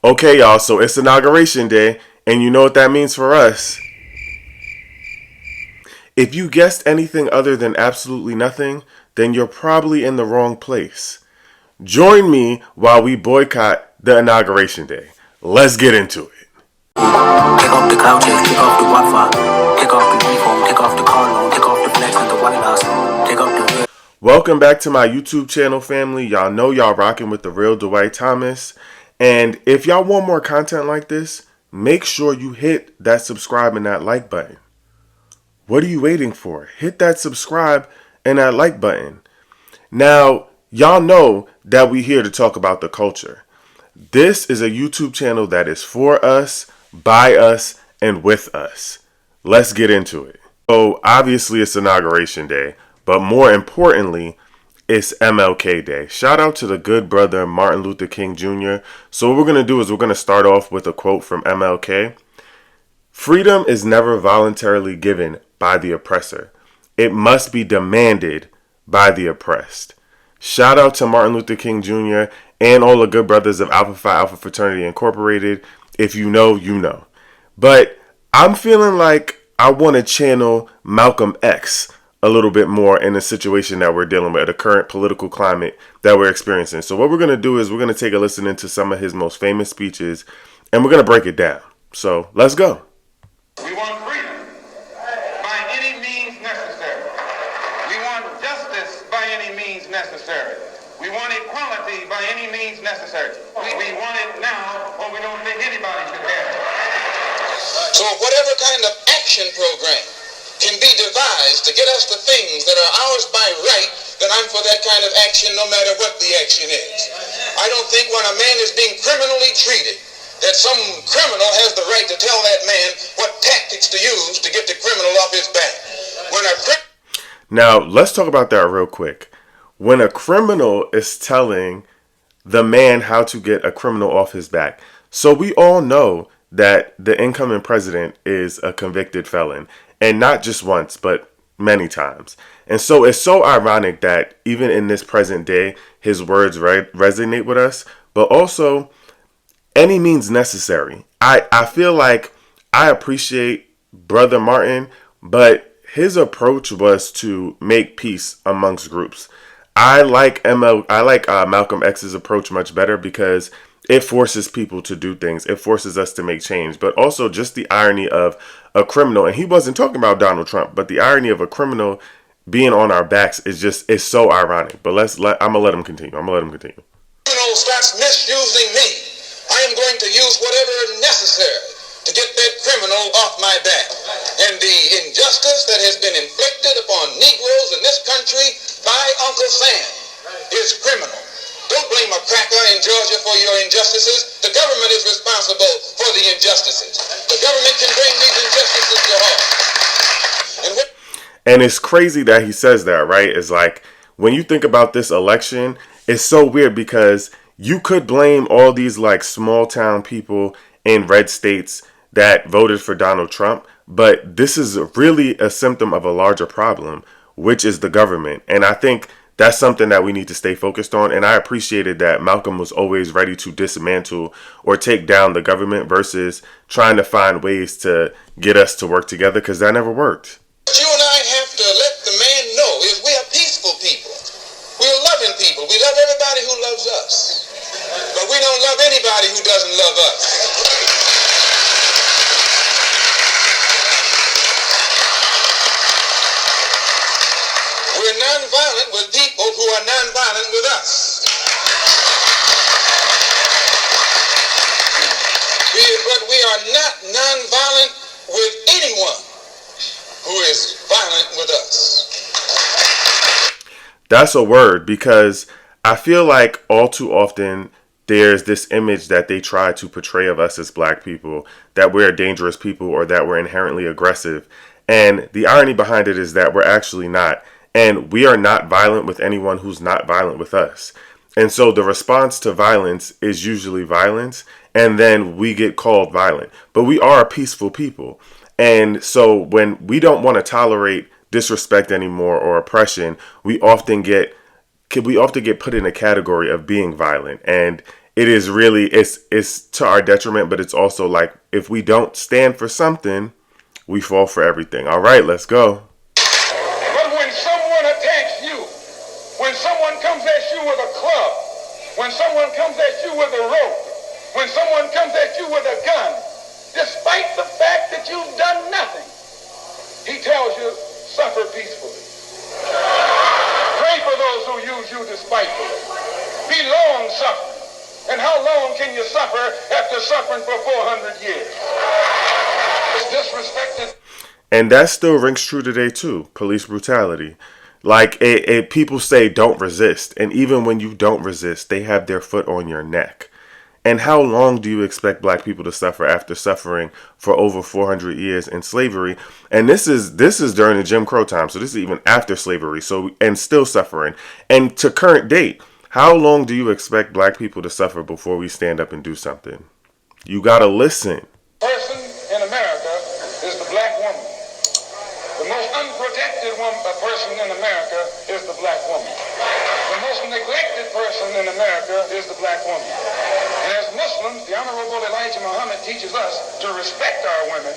Okay, y'all, so it's Inauguration Day, and you know what that means for us. If you guessed anything other than absolutely nothing, then you're probably in the wrong place. Join me while we boycott the Inauguration Day. Let's get into it. Take off the couches, take off the Wi-Fi, take off the uniform, take off the car loan, take off the flex and the White House, take off the... Welcome back to my YouTube channel, family. Y'all know y'all rocking with the real Dwight Thomas. And if y'all want more content like this, make sure you hit that subscribe and that like button. What are you waiting for? Hit that subscribe and that like button. Now, y'all know that we're here to talk about the culture. This is a YouTube channel that is for us, by us, and with us. Let's get into it. So, obviously, it's Inauguration Day, but more importantly, it's MLK Day. Shout out to the good brother Martin Luther King Jr. So, what we're going to do is we're going to start off with a quote from MLK. Freedom is never voluntarily given by the oppressor. It must be demanded by the oppressed. Shout out to Martin Luther King Jr. and all the good brothers of Alpha Phi Alpha Fraternity Incorporated. If you know, you know. But I'm feeling like I want to channel Malcolm X a little bit more in the situation that we're dealing with, the current political climate that we're experiencing. So what we're going to do is we're going to take a listen into some of his most famous speeches, and we're going to break it down. So let's go. We want freedom by any means necessary. We want justice by any means necessary. We want equality by any means necessary. We want it now, or we don't think anybody should have it. So whatever kind of action program can be devised to get us the things that are ours by right, then I'm for that kind of action no matter what the action is. I don't think when a man is being criminally treated that some criminal has the right to tell that man what tactics to use to get the criminal off his back. Now, let's talk about that real quick. When a criminal is telling the man how to get a criminal off his back. So we all know that the incoming president is a convicted felon. And not just once, but many times. And so it's so ironic that even in this present day, his words resonate with us. But also, any means necessary. I feel like I appreciate Brother Martin, but his approach was to make peace amongst groups. I like Malcolm X's approach much better because it forces people to do things. It forces us to make change. But also just the irony of a criminal, and he wasn't talking about Donald Trump, but the irony of a criminal being on our backs is so ironic. But I'm gonna let him continue. Criminal starts misusing me, I am going to use whatever is necessary to get that criminal off my back. And the injustice that has been inflicted upon Negroes in this country by Uncle Sam is criminal. Don't blame a cracker in Georgia for your injustices. The government is responsible for the injustices. The government can bring these injustices to halt. And it's crazy that he says that, right? It's like, when you think about this election, it's so weird because you could blame all these like small town people in red states that voted for Donald Trump, but this is really a symptom of a larger problem, which is the government. And I think that's something that we need to stay focused on. And I appreciated that Malcolm was always ready to dismantle or take down the government versus trying to find ways to get us to work together, because that never worked. What you and I have to let the man know is we are peaceful people. We're loving people. We love everybody who loves us. But we don't love anybody who doesn't love us. We're nonviolent with people who are nonviolent with us. But we are not nonviolent with anyone who is violent with us. That's a word, because I feel like all too often there's this image that they try to portray of us as black people, that we're dangerous people or that we're inherently aggressive. And the irony behind it is that we're actually not. And we are not violent with anyone who's not violent with us. And so the response to violence is usually violence, and then we get called violent. But we are a peaceful people. And so when we don't want to tolerate disrespect anymore or oppression, we often get put in a category of being violent. And it is really, it's to our detriment, but it's also like if we don't stand for something, we fall for everything. All right, let's go. But when someone attacks you, when someone comes at you with a club, when someone comes at you with a rope, when someone comes at you with a gun, despite the fact that you've done nothing, he tells you, suffer peacefully. Pray for those who use you despitefully. Be long-suffering. And how long can you suffer after suffering for 400 years? It's disrespected. And that still rings true today too. Police brutality. Like people say don't resist. And even when you don't resist, they have their foot on your neck. And how long do you expect black people to suffer after suffering for over 400 years in slavery? And this is during the Jim Crow time. So this is even after slavery. So, and still suffering. And to current date, how long do you expect black people to suffer before we stand up and do something? You gotta listen. Person in America is the black woman. The most unprotected person in America is the black woman. The most neglected person in America is the black woman. And as Muslims, the Honorable Elijah Muhammad teaches us to respect our women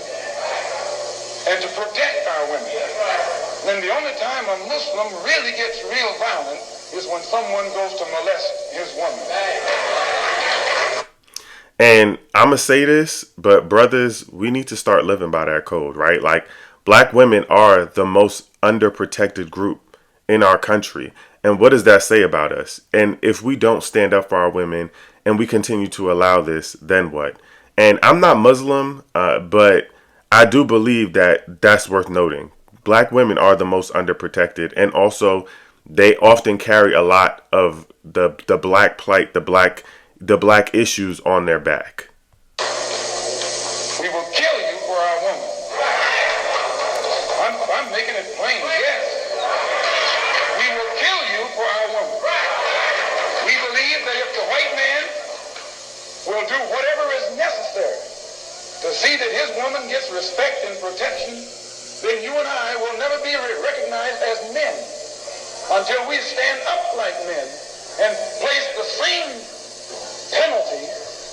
and to protect our women. And the only time a Muslim really gets real violent is when someone goes to molest his woman. And I'm going to say this, but brothers, we need to start living by that code, right? Like, black women are the most underprotected group in our country. And what does that say about us? And if we don't stand up for our women and we continue to allow this, then what? And I'm not Muslim, but I do believe that that's worth noting. Black women are the most underprotected, and also they often carry a lot of the black plight, the black issues on their back. We will kill you for our woman. I'm making it plain, yes. We will kill you for our woman. We believe that if the white man will do whatever is necessary to see that his woman gets respect and protection, then you and I will never be recognized as men until we stand up like men and place the same penalty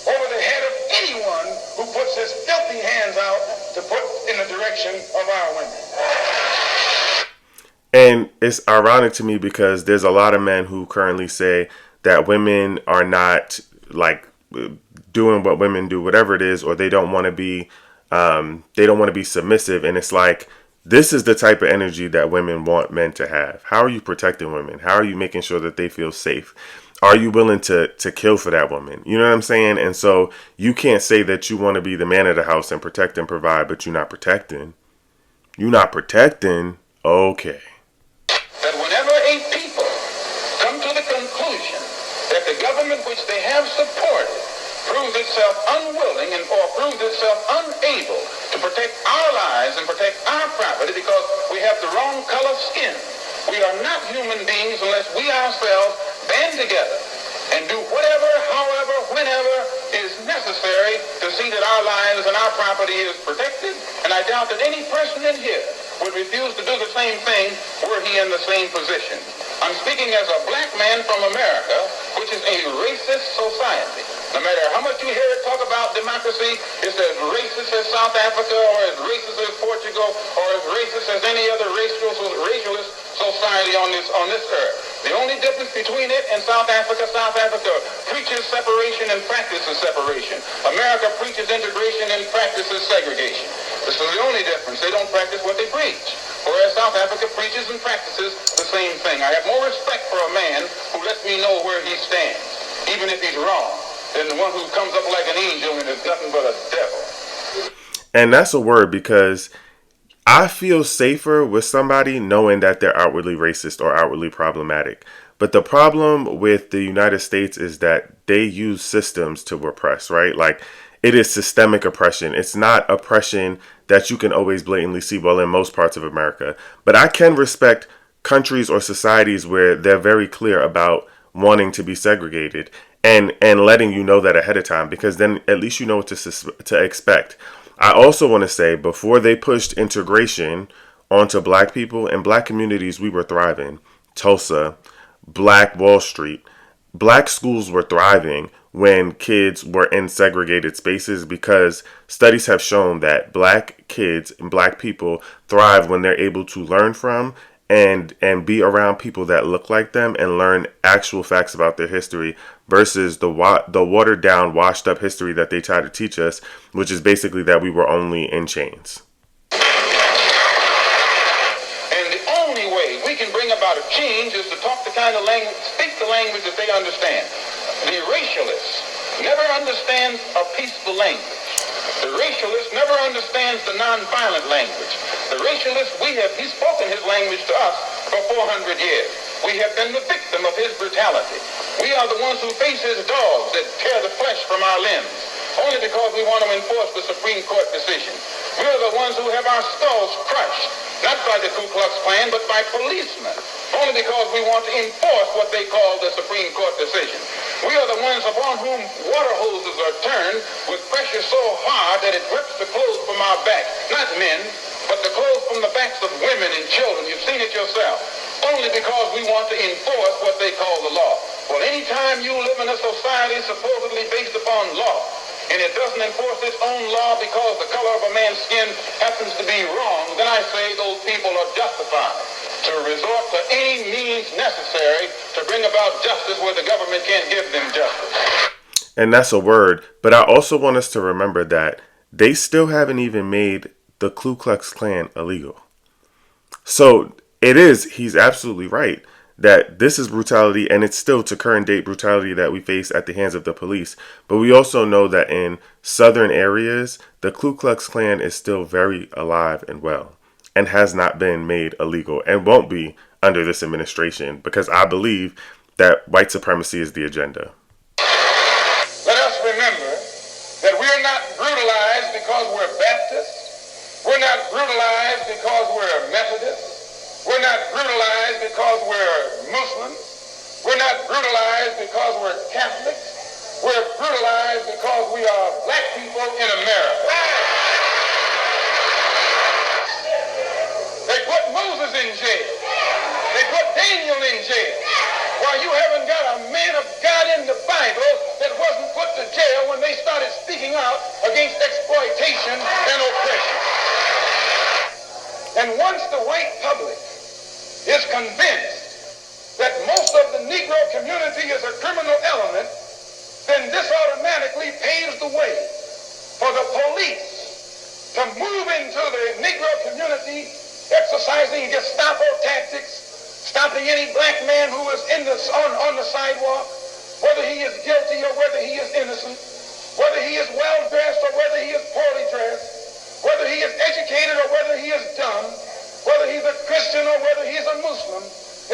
over the head of anyone who puts his filthy hands out to put in the direction of our women. And it's ironic to me because there's a lot of men who currently say that women are not like doing what women do, whatever it is, or they don't want to be submissive. And it's like, this is the type of energy that women want men to have. How are you protecting women? How are you making sure that they feel safe? Are you willing to kill for that woman? You know what I'm saying? And so you can't say that you want to be the man of the house and protect and provide, but you're not protecting. You're not protecting? Okay. That whenever a people come to the conclusion that the government which they have supported proves itself unwilling or proves itself unable to protect our lives and protect our property because we have the wrong color skin. We are not human beings unless we ourselves band together and do whatever, however, whenever is necessary to see that our lives and our property is protected. And I doubt that any person in here would refuse to do the same thing were he in the same position. I'm speaking as a black man from America, which is a racist society. No matter how much you hear it talk about democracy, it's as racist as South Africa or as racist as Portugal or as racist as any other racialist society on this earth. The only difference between it and South Africa preaches separation and practices separation. America preaches integration and practices segregation. This is the only difference. They don't practice what they preach. Whereas South Africa preaches and practices the same thing. I have more respect for a man who lets me know where he stands, even if he's wrong, than the one who comes up like an angel and is nothing but a devil. And that's a word, because I feel safer with somebody knowing that they're outwardly racist or outwardly problematic. But the problem with the United States is that they use systems to repress, right? Like, it is systemic oppression. It's not oppression that you can always blatantly see, well, in most parts of America. But I can respect countries or societies where they're very clear about wanting to be segregated and letting you know that ahead of time, because then at least you know what to expect. I also want to say, before they pushed integration onto black people, in black communities, we were thriving. Tulsa, Black Wall Street, black schools were thriving when kids were in segregated spaces, because studies have shown that black kids and black people thrive when they're able to learn from and be around people that look like them and learn actual facts about their history versus the watered down, washed up history that they try to teach us, which is basically that we were only in chains. And the only way we can bring about a change is to talk the kind of language, speak the language that they understand. The racialist never understands a peaceful language. The racialist never understands the nonviolent language. The racialist, he's spoken his language to us for 400 years. We have been the victim of his brutality. We are the ones who face his dogs that tear the flesh from our limbs, only because we want to enforce the Supreme Court decision. We are the ones who have our skulls crushed, not by the Ku Klux Klan, but by policemen, only because we want to enforce what they call the Supreme Court decision. We are the ones upon whom water hoses are turned with pressure so hard that it rips the clothes from our back. Not men, but the clothes from the backs of women and children. You've seen it yourself. Only because we want to enforce what they call the law. Well, anytime you live in a society supposedly based upon law, and it doesn't enforce its own law because the color of a man's skin happens to be wrong, then I say those people are justified to resort to any means necessary to bring about justice where the government can't give them justice. And that's a word, but I also want us to remember that they still haven't even made the Ku Klux Klan illegal. So he's absolutely right that this is brutality, and it's still to current date brutality that we face at the hands of the police. But we also know that in southern areas, the Ku Klux Klan is still very alive and well and has not been made illegal and won't be under this administration, because I believe that white supremacy is the agenda. Let us remember that we're not brutalized because we're Baptists. We're not brutalized because we're Methodists. We're not brutalized because we're Muslims. We're not brutalized because we're Catholics. We're brutalized because we are black people in America. They put Moses in jail. They put Daniel in jail. Why, you haven't got a man of God in the Bible that wasn't put to jail when they started speaking out against exploitation and oppression. And once the white public is convinced that most of the Negro community is a criminal element, then this automatically paves the way for the police to move into the Negro community, exercising Gestapo tactics, stopping any black man who is on the sidewalk, whether he is guilty or whether he is innocent, whether he is well-dressed or whether he is poorly dressed, whether he is educated or whether he is dumb, whether he's a Christian or whether he's a Muslim.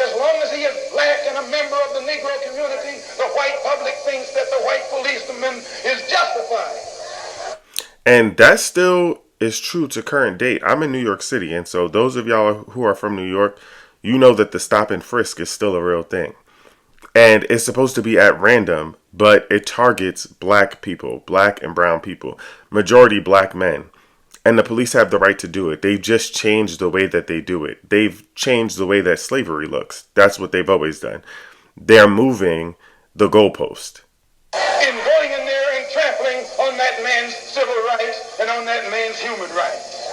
As long as he is black and a member of the Negro community, the white public thinks that the white policeman is justified. And that still is true to current date. I'm in New York City, and so those of y'all who are from New York, you know that the stop and frisk is still a real thing. And it's supposed to be at random, but it targets black people, black and brown people, majority black men. And the police have the right to do it. They've just changed the way that they do it. They've changed the way that slavery looks. That's what they've always done. They're moving the goalpost. In going in there and trampling on that man's civil rights and on that man's human rights.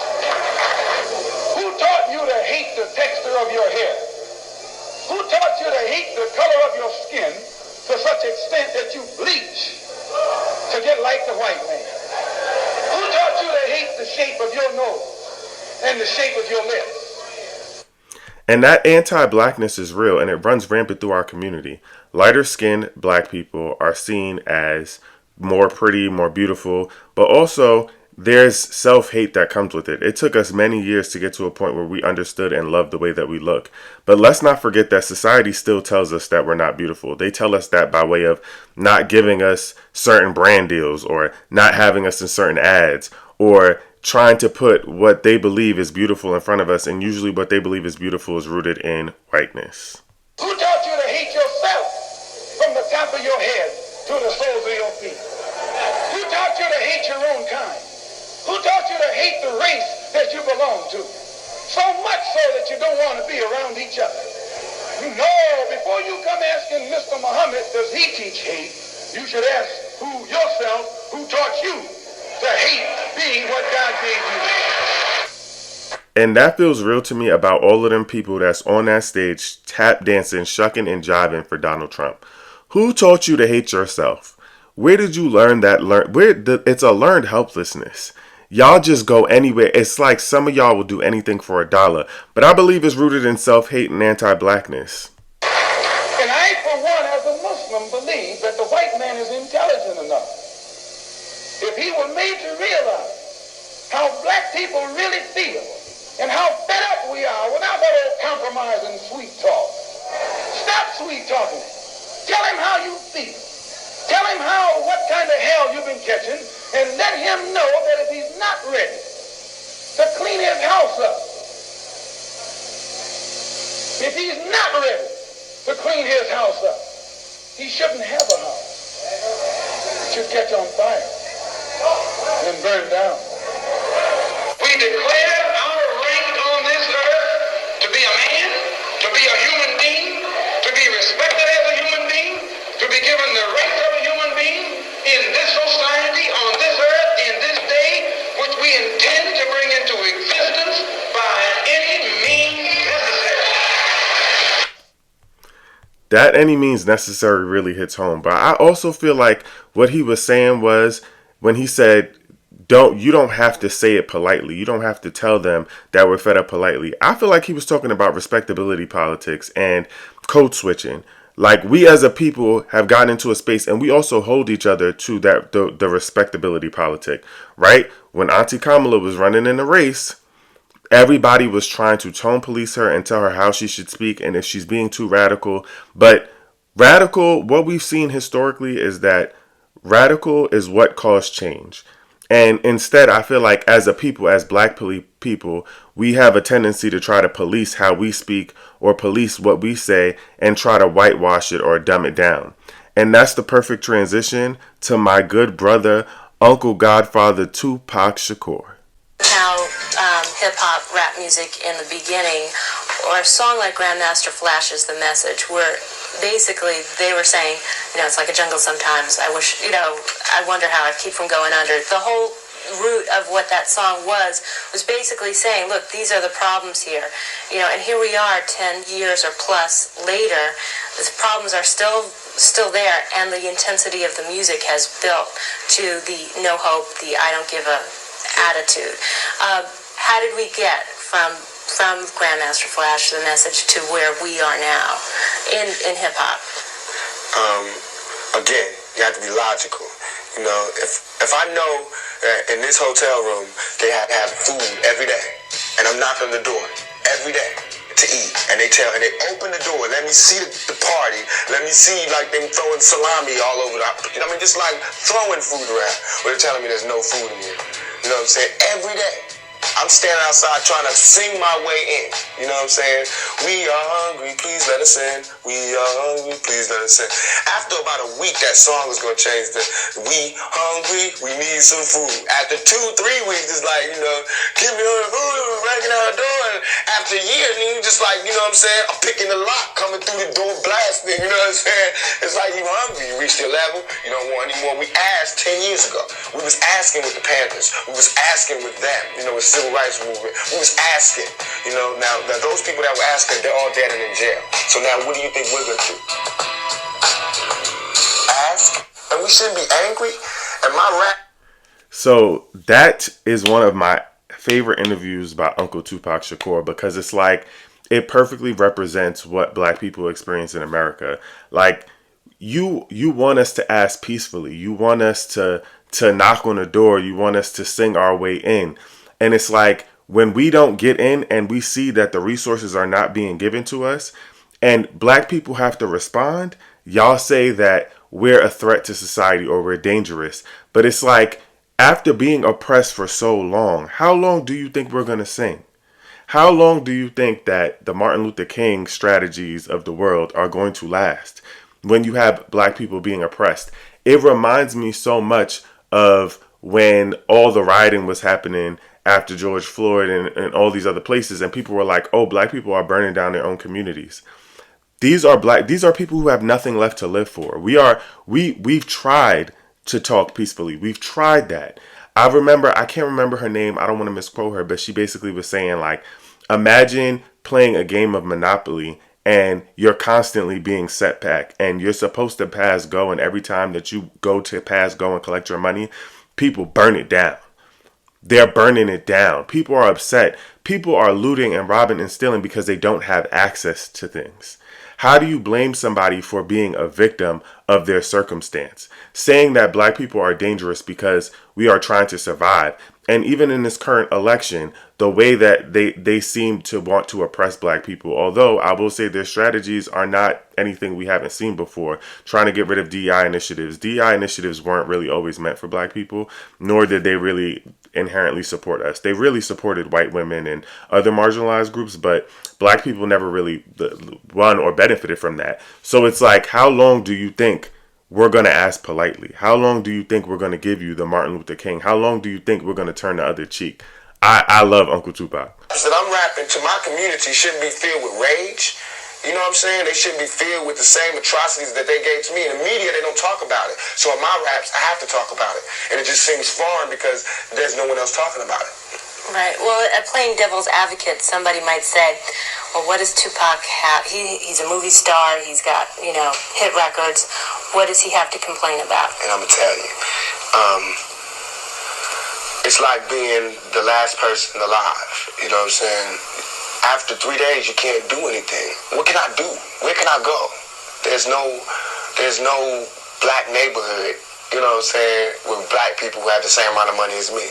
Who taught you to hate the texture of your hair? Who taught you to hate the color of your skin to such extent that you bleach to get like the white man? Who taught you to hate the shape of your nose and the shape of your lips? And that anti-blackness is real, and it runs rampant through our community. Lighter-skinned black people are seen as more pretty, more beautiful, but also there's self-hate that comes with it. It took us many years to get to a point where we understood and loved the way that we look. But let's not forget that society still tells us that we're not beautiful. They tell us that by way of not giving us certain brand deals, or not having us in certain ads, or trying to put what they believe is beautiful in front of us. And usually what they believe is beautiful is rooted in whiteness. Who taught you to hate yourself from the top of your head to the soles of your feet? Who taught you to hate your own kind? Who taught you to hate the race that you belong to? So much so that you don't want to be around each other. No, before you come asking Mr. Muhammad, does he teach hate? You should ask yourself, who taught you to hate being what God gave you? And that feels real to me about all of them people that's on that stage tap dancing, shucking, and jiving for Donald Trump. Who taught you to hate yourself? Where did you learn that? It's a learned helplessness. Y'all just go anywhere. It's like some of y'all will do anything for $1, but I believe it's rooted in self-hate and anti-blackness. And I, for one, as a Muslim, believe that the white man is intelligent enough. If he were made to realize how black people really feel and how fed up we are without that old compromise and sweet talk. Stop sweet talking. Tell him how you feel. Tell him what kind of hell you've been catching, and let him know that if he's not ready to clean his house up, if he's not ready to clean his house up, he shouldn't have a house. It should catch on fire and burn down. We declare our right on this earth to be a man, to be a human being, to be respected as a human being, to be given the rights of a human being in this society, on this earth, in this day, which we intend to bring into existence by any means necessary. That any means necessary really hits home. But I also feel like what he was saying was when he said, you don't have to say it politely. You don't have to tell them that we're fed up politely. I feel like he was talking about respectability politics and code switching. Like, we as a people have gotten into a space, and we also hold each other to that the respectability politic, right? When Auntie Kamala was running in the race, everybody was trying to tone police her and tell her how she should speak and if she's being too radical. But what we've seen historically is that radical is what caused change. And instead, I feel like as a people, as black people, we have a tendency to try to police how we speak or police what we say and try to whitewash it or dumb it down. And that's the perfect transition to my good brother, Uncle Godfather Tupac Shakur. How hip-hop rap music in the beginning, or a song like Grandmaster Flash is the message, where basically they were saying, it's like a jungle sometimes. I wish, I wonder how I keep from going under. The whole root of what that song was basically saying, look, these are the problems here. And here we are 10 years or plus later, the problems are still there, and the intensity of the music has built to the no hope, the I don't give a attitude. How did we get from Grandmaster Flash, the message, to where we are now in hip-hop? Again, you have to be logical. If I know that in this hotel room they have food every day, and I'm knocking on the door every day to eat, and they open the door, let me see the party, let me see like them throwing salami all over just like throwing food around, but they're telling me there's no food in here. You know what I'm saying? Every day. I'm standing outside trying to sing my way in. You know what I'm saying? We are hungry, please let us in. We are hungry, please let us in. After about a week, that song is going to change to we hungry, we need some food. After 2-3 weeks, it's like, give me all the food, breaking out the door. And after a year, then you just like, you know what I'm saying? I'm picking the lock, coming through the door, blasting, you know what I'm saying? It's like you hungry, you reach your level, you don't want any more. We asked 10 years ago. We was asking with the Panthers. We was asking with them, with civil rights movement. We was asking, now those people that were asking, they're all dead and in jail. So now what do you think we're going to do? Ask? And we shouldn't be angry? And my rap... So that is one of my favorite interviews by Uncle Tupac Shakur, because it's like, it perfectly represents what black people experience in America. Like, you want us to ask peacefully. You want us to knock on the door. You want us to sing our way in. And it's like, when we don't get in and we see that the resources are not being given to us and black people have to respond, y'all say that we're a threat to society or we're dangerous. But it's like, after being oppressed for so long, how long do you think we're going to sing? How long do you think that the Martin Luther King strategies of the world are going to last when you have black people being oppressed? It reminds me so much of when all the rioting was happening after George Floyd and all these other places, and people were like, oh, black people are burning down their own communities. These are people who have nothing left to live for. We've tried to talk peacefully. We've tried that. I can't remember her name. I don't want to misquote her, but she basically was saying, like, imagine playing a game of Monopoly and you're constantly being set back and you're supposed to pass go, and every time that you go to pass go and collect your money, people burn it down. They're burning it down. People are upset. People are looting and robbing and stealing because they don't have access to things. How do you blame somebody for being a victim of their circumstance? Saying that black people are dangerous because we are trying to survive. And even in this current election, the way that they seem to want to oppress black people, although I will say their strategies are not anything we haven't seen before, trying to get rid of DEI initiatives. DEI initiatives weren't really always meant for black people, nor did they really inherently support us. They really supported white women and other marginalized groups, but black people never really won or benefited from that. So it's like, how long do you think we're going to ask politely? How long do you think we're going to give you the Martin Luther King? How long do you think we're going to turn the other cheek? I love Uncle Tupac. That I'm rapping to my community shouldn't be filled with rage. You know what I'm saying? They shouldn't be filled with the same atrocities that they gave to me. In the media, they don't talk about it. So in my raps, I have to talk about it. And it just seems foreign because there's no one else talking about it. Right. Well, playing devil's advocate, somebody might say, well, what does Tupac have? He's a movie star. He's got, hit records. What does he have to complain about? And I'm going to tell you, it's like being the last person alive. You know what I'm saying? After 3 days, you can't do anything. What can I do? Where can I go? There's no black neighborhood, you know what I'm saying, with black people who have the same amount of money as me.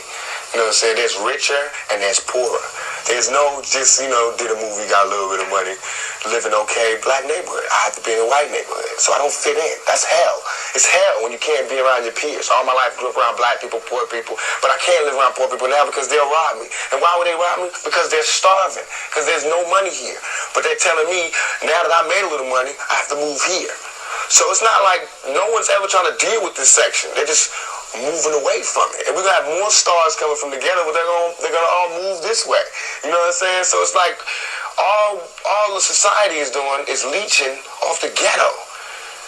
You know what I'm saying? There's richer and there's poorer. There's no just, did a movie, got a little bit of money, living okay, black neighborhood. I have to be in a white neighborhood, so I don't fit in. That's hell. It's hell when you can't be around your peers. All my life I grew up around black people, poor people, but I can't live around poor people now because they'll rob me. And why would they rob me? Because they're starving, because there's no money here. But they're telling me, now that I made a little money, I have to move here. So it's not like no one's ever trying to deal with this section. They're just moving away from it. And we're gonna have more stars coming from the ghetto, but they're gonna all move this way. You know what I'm saying? So it's like all the society is doing is leeching off the ghetto.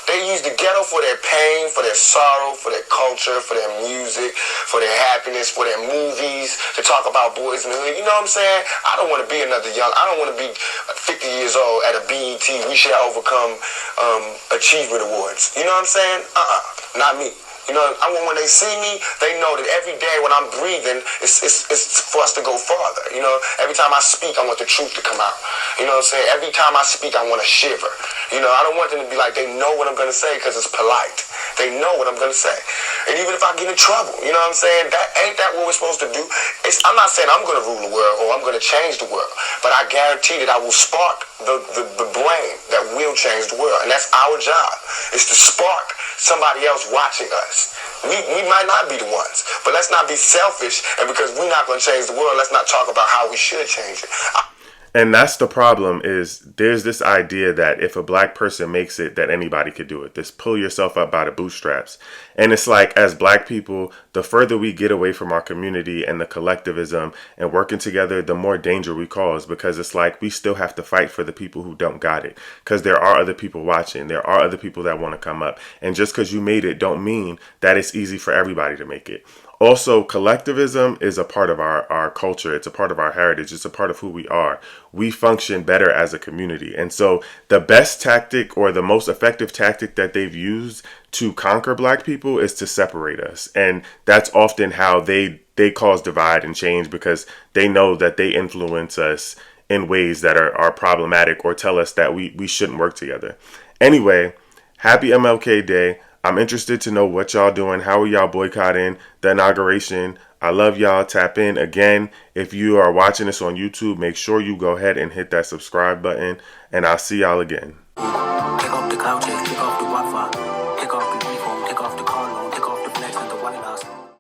They use the ghetto for their pain, for their sorrow, for their culture, for their music, for their happiness, for their movies, to talk about boys in the hood. You know what I'm saying? I don't want to be I don't want to be 50 years old at a BET. We shall overcome achievement awards. You know what I'm saying? Not me. You know, I want when they see me, they know that every day when I'm breathing, it's for us to go farther. You know, every time I speak, I want the truth to come out. You know what I'm saying? Every time I speak, I want to shiver. You know, I don't want them to be like, they know what I'm going to say because it's polite. They know what I'm going to say. And even if I get in trouble, you know what I'm saying? Ain't that what we're supposed to do? I'm not saying I'm going to rule the world or I'm going to change the world, but I guarantee that I will spark the brain that will change the world. And that's our job, is to spark somebody else watching us. We might not be the ones, but let's not be selfish, and because we're not going to change the world, let's not talk about how we should change it. And that's the problem, is there's this idea that if a black person makes it, that anybody could do it. This pull yourself up by the bootstraps. And it's like, as black people, the further we get away from our community and the collectivism and working together, the more danger we cause, because it's like we still have to fight for the people who don't got it, because there are other people watching. There are other people that want to come up. And just because you made it don't mean that it's easy for everybody to make it. Also, collectivism is a part of our culture. It's a part of our heritage. It's a part of who we are. We function better as a community. And so the best tactic, or the most effective tactic that they've used to conquer black people, is to separate us. And that's often how they cause divide and change, because they know that they influence us in ways that are problematic, or tell us that we shouldn't work together. Anyway, happy MLK Day. I'm interested to know what y'all doing. How are y'all boycotting the inauguration? I love y'all. Tap in. Again, if you are watching this on YouTube, make sure you go ahead and hit that subscribe button, and I'll see y'all again. Kick off the couches, kick off the